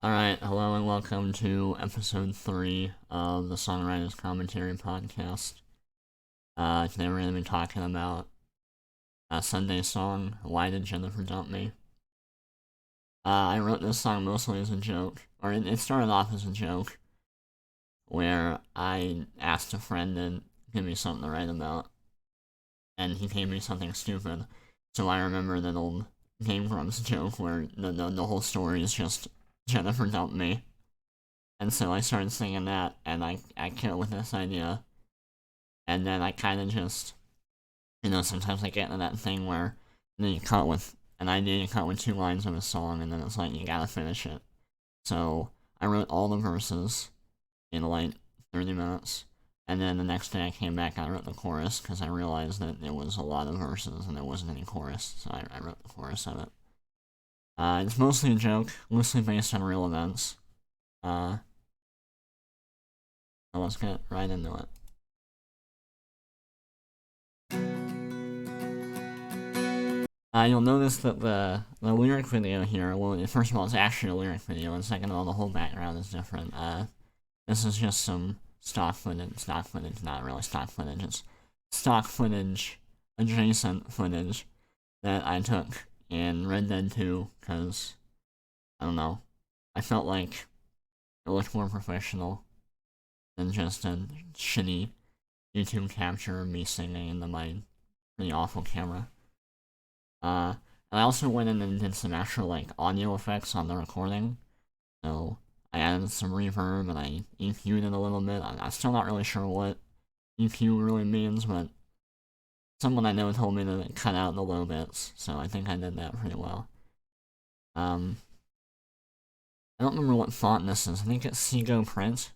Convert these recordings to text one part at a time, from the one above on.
Alright, hello and welcome to episode 3 of the Songwriter's Commentary Podcast. Today we're going to be talking about Sunday's song, Why Did Jennifer Dump Me? I wrote this song mostly as a joke, or it started off as a joke, where I asked a friend to give me something to write about, and he gave me something stupid. So I remember that old Game Grumps joke where the whole story is just Jennifer dumped me. And so I started singing that, and I came up with this idea. And then I kind of just, sometimes I get into that thing where you cut with an idea, you cut with 2 lines of a song, and then it's like, you gotta finish it. So I wrote all the verses in like 30 minutes. And then the next day I came back and I wrote the chorus, because I realized that there was a lot of verses and there wasn't any chorus. So I wrote the chorus of it. It's mostly a joke, loosely based on real events. So let's get right into it. You'll notice that the lyric video here, well, first of all, it's actually a lyric video, and second of all, the whole background is different. This is just some stock footage, not really stock footage, it's stock footage, adjacent footage, that I took in Red Dead 2, because, I don't know, I felt like it looked more professional than just a shitty YouTube capture of me singing into my pretty awful camera. And I also went in and did some actual, audio effects on the recording, so I added some reverb and I EQ'd it a little bit. I'm still not really sure what EQ really means, but someone I know told me to cut out the low bits, so I think I did that pretty well. I don't remember what font this is. I think it's Sego Print.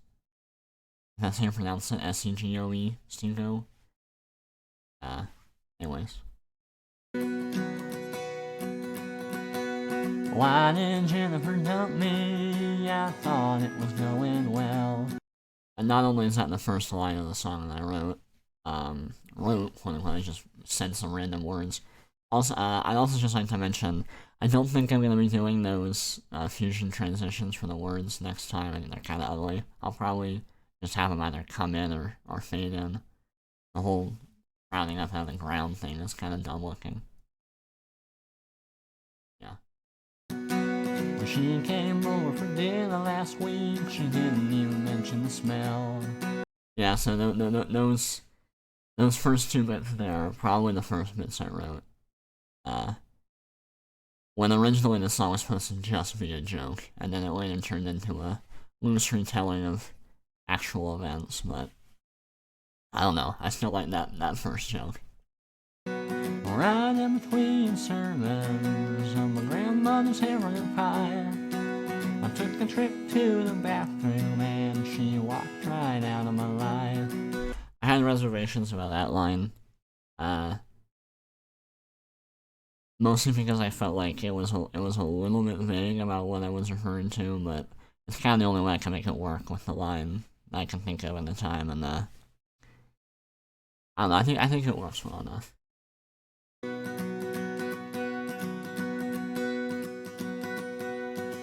That's how you pronounce it, S-E-G-O-E, Sego. Anyways. Why did Jennifer dump me? I thought it was going well. And not only is that the first line of the song that I wrote, quote unquote, I just said some random words. Also, I'd also just like to mention, I don't think I'm going to be doing those fusion transitions for the words next time. I think they're kind of ugly. I'll probably just have them either come in or fade in. The whole rounding up out of the ground thing is kind of dumb looking. Yeah. When she came over for dinner last week, she didn't even mention the smell. Yeah, so those first 2 bits there are probably the first bits I wrote. When originally the song was supposed to just be a joke, and then it later turned into a loose retelling of actual events, but I don't know, I still like that first joke. Right in between sermons of my grandmother's hamburger pie, I took a trip to the bathroom and she walked right out of my life. I had reservations about that line, mostly because I felt like it was a little bit vague about what I was referring to, but it's kind of the only way I can make it work with the line that I can think of at the time, and I don't know, I think it works well enough.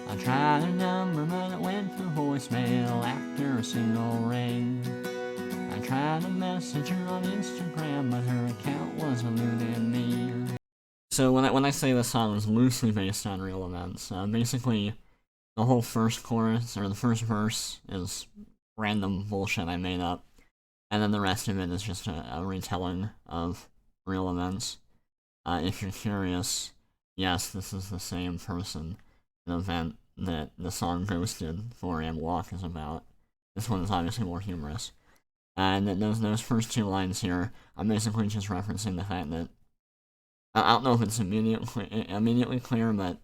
I tried her number, but it went to voicemail after a single ring. I tried to message her on Instagram, but her account was eluding me. So when I say the song is loosely based on real events, basically the whole first chorus, or the first verse, is random bullshit I made up, and then the rest of it is just a retelling of real events. If you're curious, yes, this is the same person, an event that the song Ghosted 4am Walk is about. This one is obviously more humorous. And those first 2 lines here, I'm basically just referencing the fact that, I don't know if it's immediately clear, but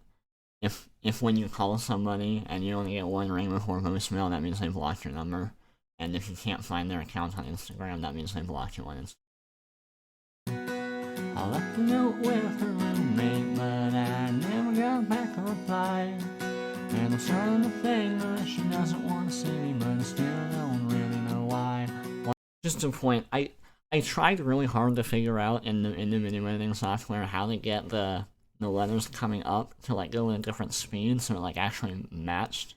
if when you call somebody and you only get 1 ring before voicemail, that means they blocked your number. And if you can't find their account on Instagram, that means they blocked you on Instagram. I left a note with her roommate, but I never got back a reply. And I'm starting to think that she doesn't want to see me, but I still don't really know why. Just a point, I tried really hard to figure out in the video editing software how to get the letters coming up to go in a different speed so it actually matched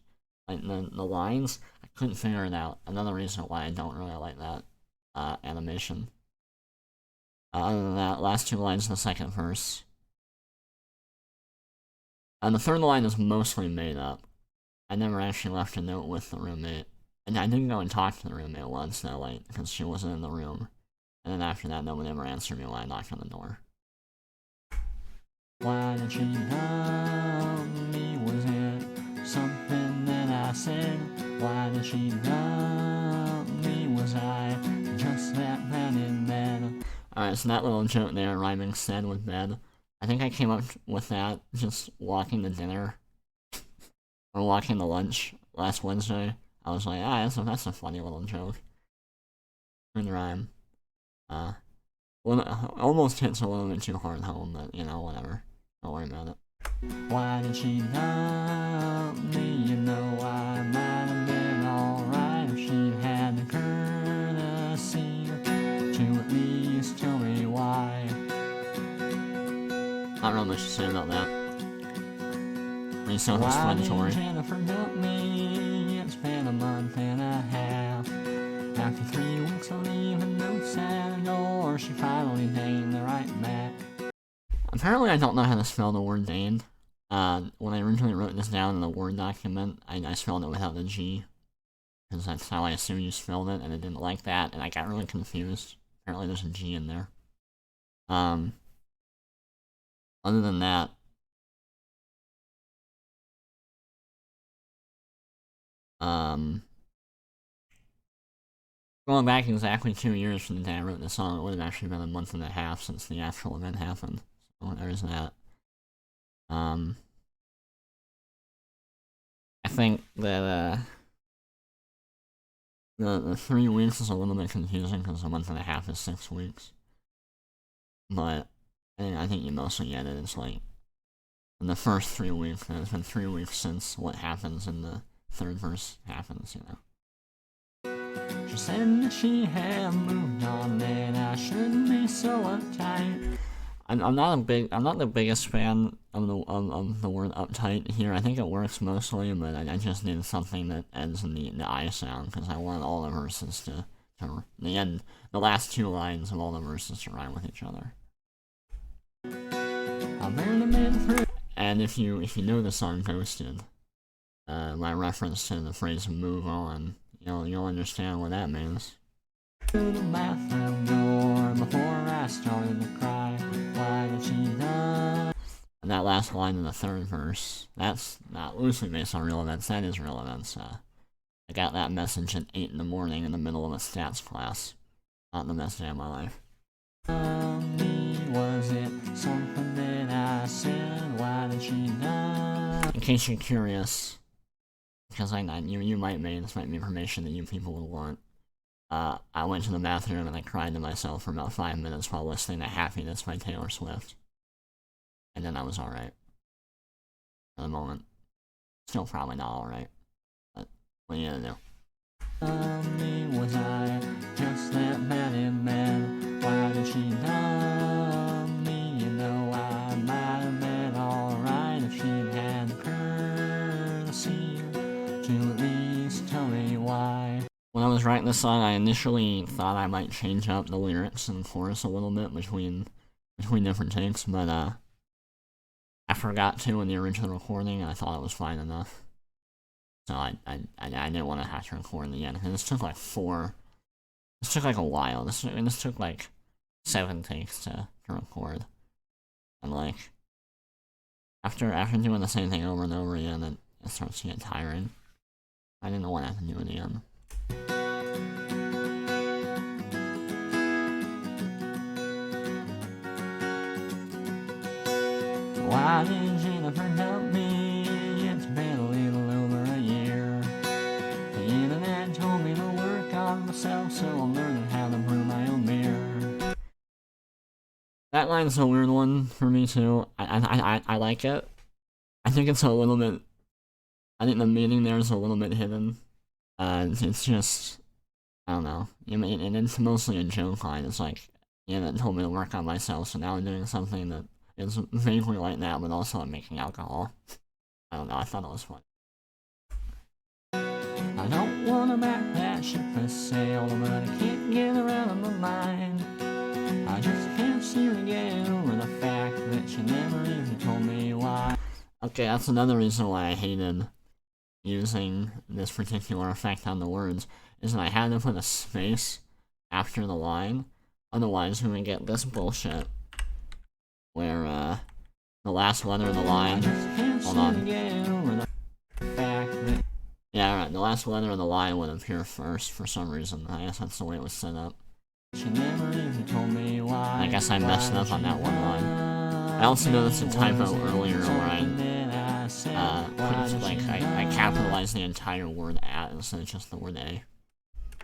like the lines, I couldn't figure it out. Another reason why I don't really like that animation. Other than that, last two lines in the second verse. And the third line is mostly made up. I never actually left a note with the roommate. And I didn't go and talk to the roommate once that night because she wasn't in the room. And then after that, nobody ever answered me when I knocked on the door. Why did she love me? Was it something that I said? Why did she love me? Was I just that bad in bed? Alright, so that little joke there, rhyming said with bed. I think I came up with that just walking to dinner. Or walking to lunch last Wednesday. I was like, that's a funny little joke. Good rhyme. Almost hits a little bit too hard home, but you know, whatever. Don't worry about it. Why did she love me? You know I might have been alright if she had the courtesy to at least tell me why. Not really much to say about that. Pretty self-explanatory. Jennifer dumped me? It's been a month and a half. After 3 weeks of leaving notes at the door, she finally deigned the right back. Apparently I don't know how to spell the word deigned. When I originally wrote this down in the Word document, I spelled it without the G. Because that's how I assumed you spelled it, and I didn't like that, and I got really confused. Apparently there's a G in there. Other than that, going back exactly 2 years from the day I wrote this song, it would have actually been a month and a half since the actual event happened. So there's that. I think that, the 3 weeks is a little bit confusing because a month and a half is 6 weeks. But I think you mostly get it. It's like, in the first 3 weeks, and it's been 3 weeks since what happens in the third verse happens, you know. She said that she had moved on, and I shouldn't be so uptight. I'm not the biggest fan of the word uptight here. I think it works mostly, but I just need something that ends in the I sound, because I want all the verses to the last 2 lines of all the verses to rhyme with each other. I barely made it through. And if you know the song Ghosted, my reference to the phrase move on, you'll understand what that means. To the bathroom door before I started to cry. Why did she die? And that last line in the third verse, that's not loosely based on real events, that is real events. I got that message at 8 in the morning in the middle of a stats class. Not the best day of my life. Was it something that I said? Why did she die? In case you're curious, because you might be, this might be information that you people would want. I went to the bathroom and I cried to myself for about 5 minutes while listening to Happiness by Taylor Swift. And then I was alright. For the moment. Still probably not alright. But what are you gonna do? Was I just that bad in bed? Why did she love me? You know I might have been alright if she'd had the courtesy to at least tell me why. When I was writing this song, I initially thought I might change up the lyrics and chorus a little bit between different takes, but I forgot to in the original recording, and I thought it was fine enough. So I didn't want to have to record in the end, because this took like a while. This took like 7 takes to record. And like, after doing the same thing over and over again, it starts to get tiring. I didn't want to have to do it again. Why did Jennifer dump me? It's been a little over a year. The internet told me to work on myself, so I'm learning how to brew my own beer. That line's a weird one for me too. I like it. I think it's a little bit. I think the meaning there is a little bit hidden. It's just, I don't know. And it's mostly a joke line. It's like, that told me to work on myself, so now I'm doing something that is vaguely like that, but also I'm making alcohol. I don't know, I thought it was fun. wanna back that ship has sailed, but I can't get her out of my mind. I just can't seem to get over the fact that she never even told me why. Okay, that's another reason why I hated using this particular effect on the words, is that I had to put a space after the line, otherwise we would get this bullshit, where, the last letter of the line, hold on. Yeah, alright, the last letter of the line would appear first for some reason. I guess that's the way it was set up. She never even told me why. I guess I messed up on that one line. I also noticed a typo earlier where I capitalized the entire word at instead of just the word A.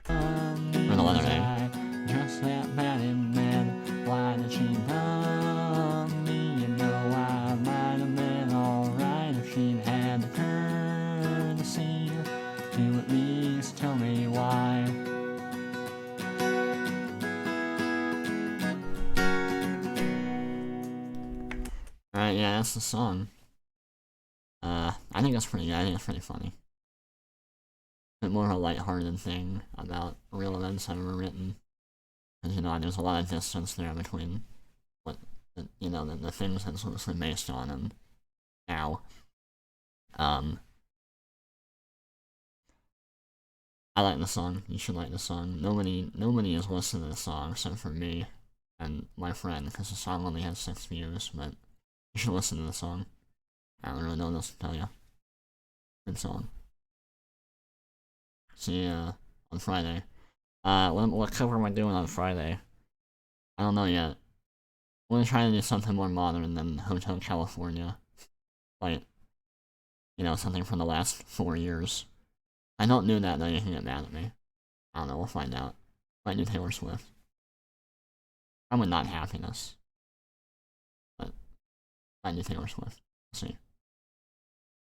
Or the letter A. Just that bad in bed. Why did she love me? You know I might have been alright if she'd had the courtesy to at least tell me why. Alright, yeah, that's the song. I think that's pretty good. I think it's pretty funny. A bit more of a lighthearted thing about real events I've ever written. Because, you know, there's a lot of distance there between what, you know, the things that's loosely based on and now. I like the song. You should like the song. Nobody has listened to the song except for me and my friend, because the song only has 6 views, but you should listen to the song. I don't really know what else to tell you. Good song. See you on Friday. What cover am I doing on Friday? I don't know yet. I'm gonna try to do something more modern than Hotel California. Like, you know, something from the last 4 years. I don't do that, though you can get mad at me. I don't know, we'll find out. Might do Taylor Swift. Probably not Happiness. But, might do Taylor Swift. We'll see.